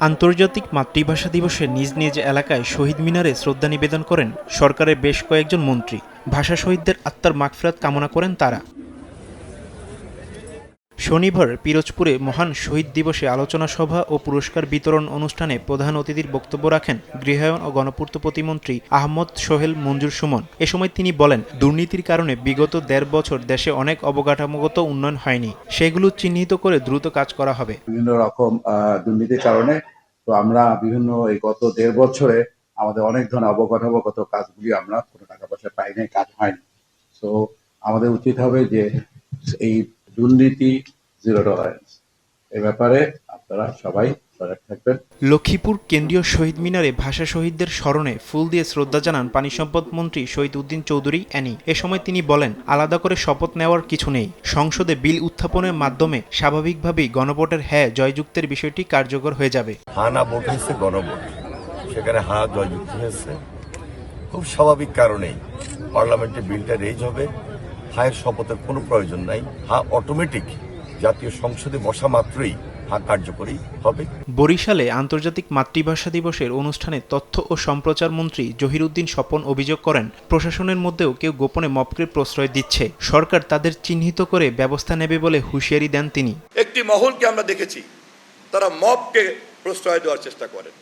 আন্তর্জাতিক মাতৃভাষা দিবসে নিজ নিজ এলাকায় শহীদ মিনারে শ্রদ্ধা নিবেদন করেন সরকারের বেশ কয়েকজন মন্ত্রী। ভাষা শহীদদের আত্মার মাগফিরাত কামনা করেন তারা। শনিবার পিরোজপুরে মহান শহীদ দিবসে আলোচনা সভা ও পুরস্কার বিতরণ অনুষ্ঠানে প্রধান অতিথির বক্তব্য রাখেন গৃহায়ন ও গণপূর্ত প্রতিমন্ত্রী আহমদ সোহেল মঞ্জুর সুমন। এ সময় তিনি বলেন, দুর্নীতির কারণে বিগত ১.৫ বছর দেশে অনেক অবকাঠামোগত উন্নয়ন হয়নি, সেগুলো চিহ্নিত করে দ্রুত কাজ করা হবে। বিভিন্ন রকম দুর্নীতির কারণে তো আমরা বিভিন্ন এই গত ১.৫ বছরে আমাদের অনেক ধরনের অবকাঠামোগত কাজগুলি আমরা কোনো টাকা পয়সা পাই নাই, কাজ হয়নি। তো আমাদের উচিত হবে যে এই দুর্নীতি জিরো টলারেন্স, এই ব্যাপারে আপনারা সবাই সজাগ থাকবেন। লক্ষ্মীপুর কেন্দ্রীয় শহীদ মিনারে ভাষা শহীদদের স্মরণে ফুল দিয়ে শ্রদ্ধা জানান পানি সম্পদ মন্ত্রী শহীদ উদ্দিন চৌধুরী অ্যানি। এ সময় তিনি বলেন, আলাদা করে শপথ নেওয়ার কিছু নেই। সংসদে বিল উত্থাপনের মাধ্যমে স্বাভাবিকভাবেই গণভোটের হ্যাঁ জয়যুক্তের বিষয়টি কার্যকর হয়ে যাবে। হ্যাঁ না ভোট হয়েছে গণভোট, সেখানে হ্যাঁ জয়যুক্ত হয়েছে, খুব স্বাভাবিক কারণেই পার্লামেন্টে বিলটা রেজ হবে। হ্যাঁ শপথের কোনো প্রয়োজন নাই, হ্যাঁ অটোমেটিক জাতীয় সংসদে বসা মাত্রই কার্যকরী হবে। বরিশালে আন্তর্জাতিক মাতৃভাষা দিবসের অনুষ্ঠানে তথ্য ও সম্প্রচার মন্ত্রী জহিরুদ্দিন স্বপন অভিযোগ করেন, প্রশাসনের মধ্যেও কেউ গোপনে মবকে প্রশ্রয় দিচ্ছে। সরকার তাদের চিহ্নিত করে ব্যবস্থা নেবে বলে হুঁশিয়ারি দেন তিনি। একটি মহলকে আমরা দেখেছি, তারা মবকে প্রশ্রয় দেওয়ার চেষ্টা করেন।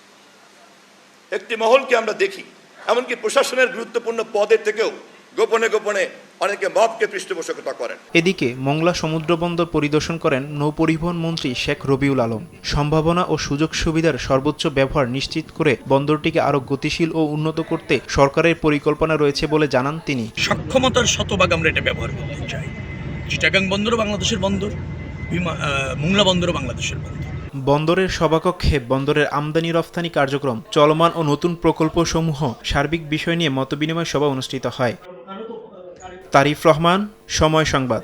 একটি মহলকে আমরা দেখি, এমনকি প্রশাসনের গুরুত্বপূর্ণ পদের থেকেও গোপনে গোপনে অনেকে মবকে পৃষ্ঠপোষকতা করেন। এদিকে মংলা সমুদ্র বন্দর পরিদর্শন করেন নৌপরিবহন মন্ত্রী শেখ রবিউল আলম। সম্ভাবনা ও সুযোগ সুবিধার সর্বোচ্চ ব্যবহার নিশ্চিত করে বন্দরটিকে আরো গতিশীল ও উন্নত করতে সরকারের পরিকল্পনা রয়েছে বলে জানান তিনি। সক্ষমতার শতভাগ আমরা এটা ব্যবহার করতে চাই। চিটাগাং বন্দরও বাংলাদেশের বন্দর, মোংলা বন্দরও বাংলাদেশের বন্দর। বন্দরের সভাকক্ষে বন্দরের আমদানি রফতানি কার্যক্রম, চলমান ও নতুন প্রকল্পসমূহ সার্বিক বিষয় নিয়ে মতবিনিময় সভা অনুষ্ঠিত হয়। তারিফ রহমান, সময় সংবাদ।